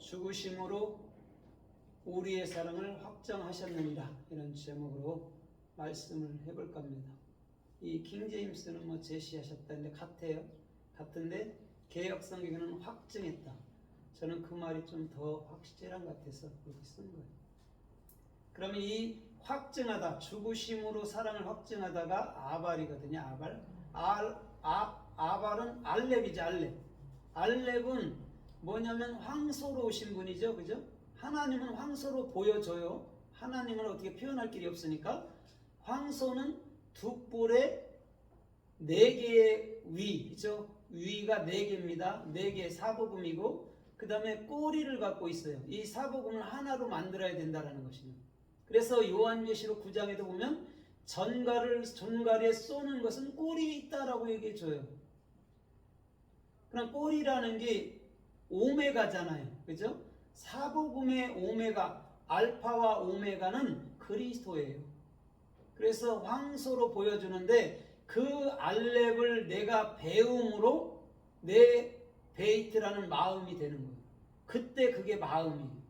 죽으심으로 우리의 사랑을 확정하셨느니라. 이런 제목으로 말씀을 해볼까 합니다. 이 킹제임스는 뭐 제시하셨다는데 같아요. 같은데 개역성경에는 확증했다. 저는 그 말이 좀 더 확실한 것 같아서 그렇게 쓴 거예요. 그러면 이 확증하다, 죽으심으로 사랑을 확증하다가 아발이거든요. 아발. 아발은 알렙이죠. 알렙. 알렙은 뭐냐면 황소로 오신 분이죠. 그죠? 하나님은 황소로 보여줘요. 하나님은 어떻게 표현할 길이 없으니까. 황소는 두 뿔에 4개의 위죠. 위가 4개입니다. 4개의 사복음이고 그 다음에 꼬리를 갖고 있어요. 이 사복음을 하나로 만들어야 된다는 것이죠. 그래서 요한계시록 9장에도 보면 전갈에 쏘는 것은 꼬리에 있다라고 얘기해 줘요. 그럼 꼬리라는 게 오메가잖아요. 그죠? 사복음의 오메가, 알파와 오메가는 그리스도예요. 그래서 황소로 보여주는데 그 알렙을 내가 배움으로 내 베이트라는 마음이 되는 거예요. 그때 그게 마음이에요.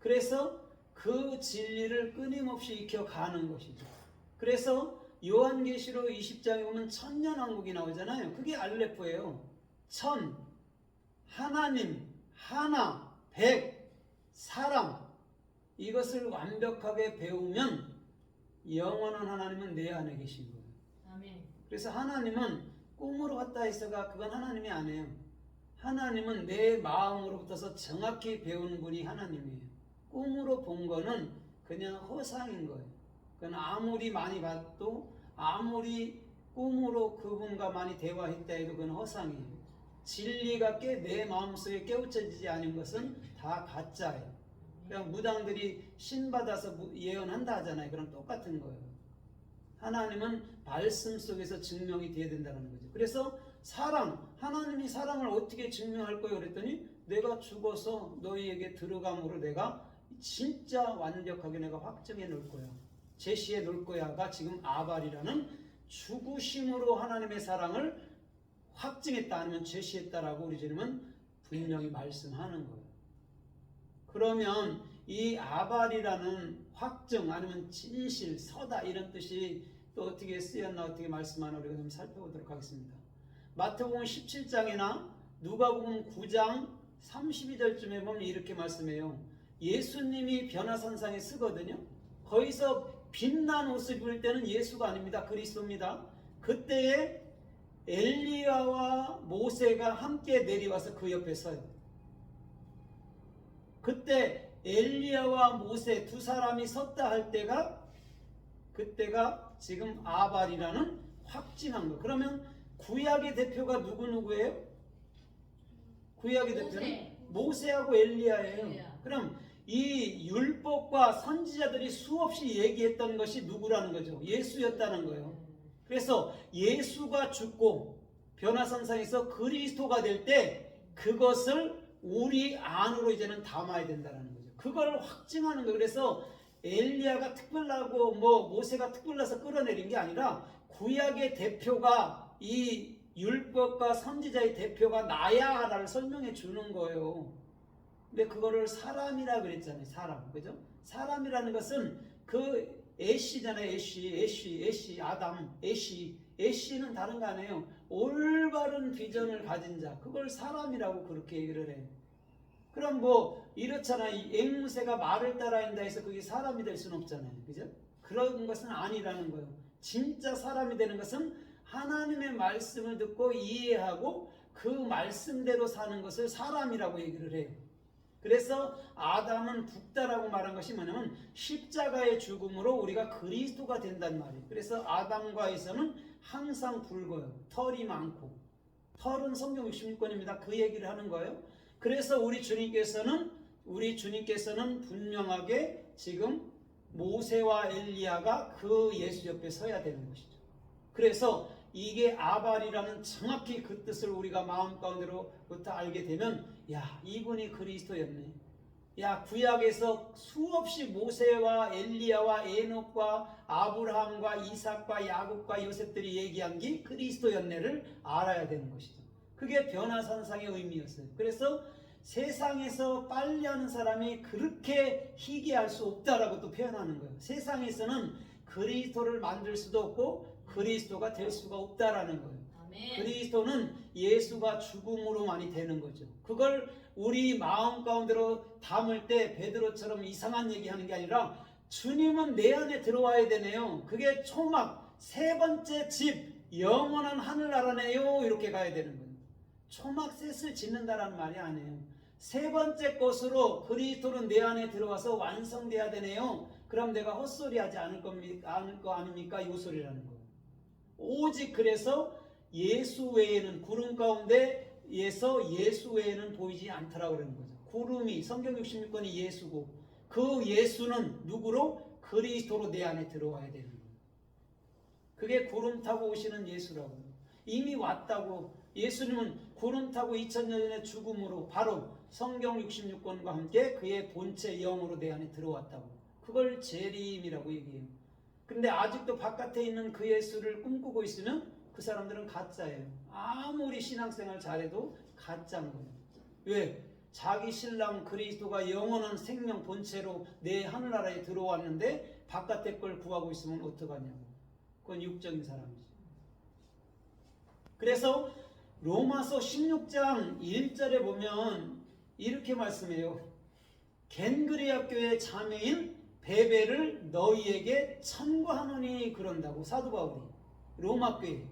그래서 그 진리를 끊임없이 익혀가는 것이죠. 그래서 요한계시록 20장에 보면 천년왕국이 나오잖아요. 그게 알레프예요. 천, 하나님, 하나, 백, 사랑, 이것을 완벽하게 배우면 영원한 하나님은 내 안에 계신 거예요. 아멘. 그래서 하나님은 꿈으로 왔다 해서가 그건 하나님이 아니에요. 하나님은 내 마음으로부터서 정확히 배우는 분이 하나님이에요. 꿈으로 본 거는 그냥 허상인 거예요. 그건 아무리 많이 봐도 아무리 꿈으로 그분과 많이 대화했다 해도 그건 허상이에요. 진리가 내 마음속에 깨우쳐지지 않은 것은 다 가짜예요. 그냥 무당들이 신받아서 예언한다 하잖아요. 그럼 똑같은 거예요. 하나님은 말씀 속에서 증명이 돼야 된다는 거죠. 그래서 사랑, 하나님이 사랑을 어떻게 증명할 거예요? 그랬더니 내가 죽어서 너희에게 들어감으로 내가 진짜 완벽하게 내가 확정해 놓을 거야. 제시해 놓을 거야가 지금 아발이라는 죽으심으로 하나님의 사랑을 확증했다 아니면 제시했다라고 우리 주님은 분명히 말씀하는 거예요. 그러면 이 아발이라는 확증 아니면 진실, 서다 이런 뜻이 또 어떻게 쓰였나 어떻게 말씀하나 우리가 좀 살펴보도록 하겠습니다. 마태복음 17장이나 누가복음 9장 32절쯤에 보면 이렇게 말씀해요. 예수님이 변화산상에 쓰거든요. 거기서 빛난 옷을 입을 때는 예수가 아닙니다. 그리스도입니다. 그때에 엘리야와 모세가 함께 내려와서 그 옆에 서요. 그때 엘리야와 모세 두 사람이 섰다 할 때가 그때가 지금 아발이라는 확증한 거. 그러면 구약의 대표가 누구예요? 구약의 대표는 모세하고 엘리야예요. 그럼 이 율법과 선지자들이 수없이 얘기했던 것이 누구라는 거죠? 예수였다는 거예요. 그래서 예수가 죽고 변화산상에서 그리스도가 될 때 그것을 우리 안으로 이제는 담아야 된다는 거죠. 그걸 확증하는 거예요. 그래서 엘리야가 특별하고 모세가 특별해서 끌어내린 게 아니라 구약의 대표가 이 율법과 선지자의 대표가 나야 하라를 설명해 주는 거예요. 근데 그거를 사람이라 그랬잖아요. 사람. 그죠? 사람이라는 것은 그 애쉬잖아요. 애쉬, 아담, 애쉬는 다른 거 아니에요. 올바른 비전을 가진 자. 그걸 사람이라고 그렇게 얘기를 해요. 그럼 이렇잖아요. 앵무새가 말을 따라한다 해서 그게 사람이 될 수는 없잖아요. 그죠? 그런 것은 아니라는 거예요. 진짜 사람이 되는 것은 하나님의 말씀을 듣고 이해하고 그 말씀대로 사는 것을 사람이라고 얘기를 해요. 그래서 아담은 붓다라고 말한 것이 뭐냐면 십자가의 죽음으로 우리가 그리스도가 된단 말이에요. 그래서 아담과 에서는 항상 붉어요. 털이 많고. 털은 성경 66권입니다. 그 얘기를 하는 거예요. 그래서 우리 주님께서는 분명하게 지금 모세와 엘리야가 그 예수 옆에 서야 되는 것이죠. 그래서 이게 아발이라는 정확히 그 뜻을 우리가 마음 가운데로부터 알게 되면 야, 이분이 그리스도였네. 야, 구약에서 수없이 모세와 엘리야와 에녹과 아브라함과 이삭과 야곱과 요셉들이 얘기한 게 그리스도였네를 알아야 되는 것이죠. 그게 변화산상의 의미였어요. 그래서 세상에서 빨래하는 사람이 그렇게 희귀할 수 없다라고 또 표현하는 거예요. 세상에서는 그리스도를 만들 수도 없고 그리스도가 될 수가 없다라는 거예요. 아멘. 그리스도는 예수가 죽음으로만이 되는 거죠. 그걸 우리 마음 가운데로 담을 때 베드로처럼 이상한 얘기하는 게 아니라 주님은 내 안에 들어와야 되네요. 그게 초막 세 번째 집 영원한 하늘나라네요. 이렇게 가야 되는 거예요. 초막셋을 짓는다라는 말이 아니에요. 세 번째 것으로 그리스도는 내 안에 들어와서 완성돼야 되네요. 그럼 내가 헛소리 하지 않을 거 아닙니까? 이 소리라는 거예요. 오직 그래서 예수 외에는 구름 가운데에서 예수 외에는 보이지 않더라고 그러는 거죠. 구름이 성경 66권이 예수고 그 예수는 누구로? 그리스도로 내 안에 들어와야 되는 거예요. 그게 구름 타고 오시는 예수라고요. 이미 왔다고. 예수님은 구름 타고 2000년 전에 죽음으로 바로 성경 66권과 함께 그의 본체 영으로 내 안에 들어왔다고. 그걸 재림이라고 얘기해요. 근데 아직도 바깥에 있는 그 예수를 꿈꾸고 있으면 그 사람들은 가짜예요. 아무리 신앙생활 잘해도 가짜인 거예요. 왜? 자기 신랑 그리스도가 영원한 생명 본체로 내 하늘나라에 들어왔는데 바깥에 걸 구하고 있으면 어떡하냐고. 그건 육적인 사람이지. 그래서 로마서 16장 1절에 보면 이렇게 말씀해요. 겐그레아 교회 자매인 베베를 너희에게 청구하노니 그런다고 사도 바울이 로마 교회.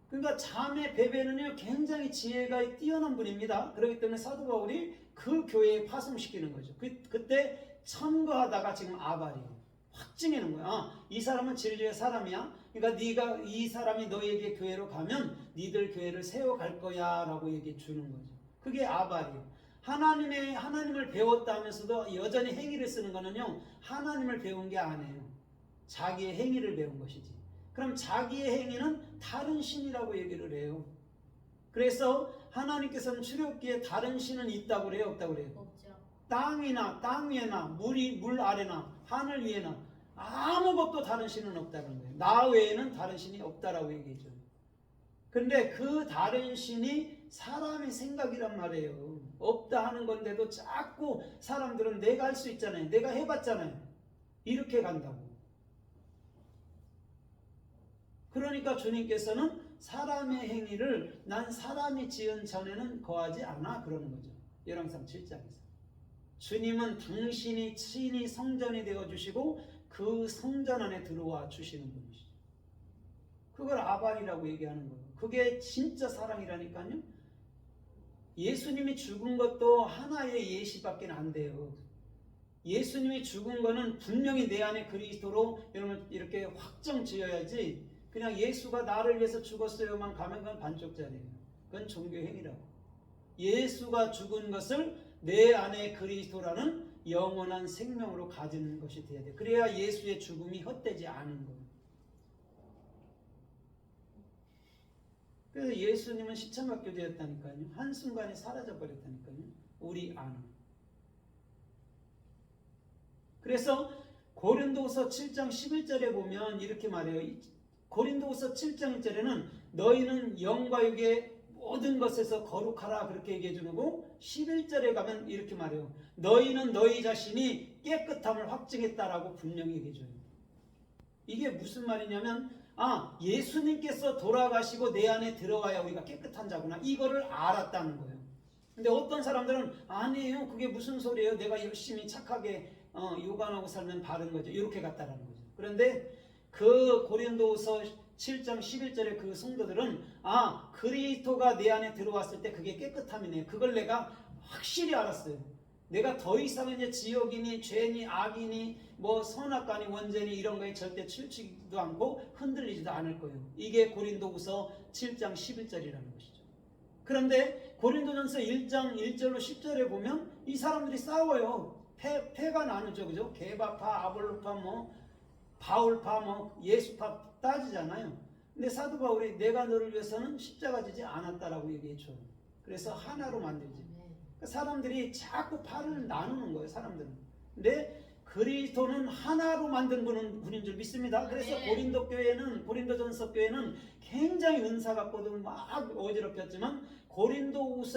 그러니까 자매 베베는요 굉장히 지혜가 뛰어난 분입니다. 그렇기 때문에 사도 바울이 그 교회에 파송시키는 거죠. 그때 청구하다가 지금 아발이에요. 확 증해는 거야. 아, 이 사람은 진리의 사람이야. 그러니까 네가 이 사람이 너희에게 교회로 가면 니들 교회를 세워갈 거야 라고 얘기해 주는 거죠. 그게 아발이에요. 하나님을 배웠다 하면서도 여전히 행위를 쓰는 거는요 하나님을 배운 게 아니에요. 자기의 행위를 배운 것이지. 그럼 자기의 행위는 다른 신이라고 얘기를 해요. 그래서 하나님께서는 출애굽기에 다른 신은 있다고 그래요? 없다고 그래요? 없죠. 땅이나 땅 위에나 물 아래나 하늘 위에나 아무것도 다른 신은 없다는 거예요. 나 외에는 다른 신이 없다라고 얘기해줘. 그런데 그 다른 신이 사람의 생각이란 말이에요. 없다 하는 건데도 자꾸 사람들은 내가 할 수 있잖아요. 내가 해봤잖아요. 이렇게 간다고. 그러니까 주님께서는 사람의 행위를 난 사람이 지은 전에는 거하지 않아 그러는 거죠. 열왕상 7장에서. 주님은 당신이 친히 성전이 되어주시고 그 성전 안에 들어와 주시는 분이시죠. 그걸 아발이라고 얘기하는 거예요. 그게 진짜 사랑이라니까요. 예수님이 죽은 것도 하나의 예시밖에 안 돼요. 예수님이 죽은 거는 분명히 내 안에 그리스도로 여러분 이렇게 확정 지어야지 그냥 예수가 나를 위해서 죽었어요만 가면 그건 반쪽짜리예요. 그건 종교행위라고. 예수가 죽은 것을 내 안에 그리스도라는 영원한 생명으로 가지는 것이 돼야 돼. 그래야 예수의 죽음이 헛되지 않은 거예요. 그래서 예수님은 시체막교 되었다니까요. 한순간에 사라져 버렸다니까요. 우리 안에. 그래서 고린도후서 7장 11절에 보면 이렇게 말해요. 고린도후서 7장 1절에는 너희는 영과 육의 모든 것에서 거룩하라 그렇게 얘기해 주고 11절에 가면 이렇게 말해요. 너희는 너희 자신이 깨끗함을 확증했다라고 분명히 얘기해 줘요. 이게 무슨 말이냐면 예수님께서 돌아가시고 내 안에 들어와야 우리가 깨끗한 자구나. 이거를 알았다는 거예요. 근데 어떤 사람들은 아니에요. 그게 무슨 소리예요. 내가 열심히 착하게 요간하고 살면 바른 거죠. 이렇게 갔다라는 거죠. 그런데 그 고린도후서 7장 11절의 그 성도들은 그리스도가 내 안에 들어왔을 때 그게 깨끗함이네. 그걸 내가 확실히 알았어요. 내가 더 이상 이제 지옥이니 죄니 악이니 뭐 선악과니 원죄니 이런 거에 절대 치우치지도 않고 흔들리지도 않을 거예요. 이게 고린도후서 7장 11절이라는 것이죠. 그런데 고린도전서 1장 1절로 10절에 보면 이 사람들이 싸워요. 패가 나누죠. 그죠? 게바파, 아볼로파, 바울파, 예수파 따지잖아요. 근데 사도 바울이 내가 너를 위해서는 십자가 지지 않았다라고 얘기해줘요. 그래서 하나로 만들지. 사람들이 자꾸 파를 나누는 거예요. 사람들은. 근데 그리스도는 하나로 만든 분인 줄 믿습니다. 그래서 고린도전서 교회는 굉장히 은사 갖고도 막 어지럽혔지만 고린도후서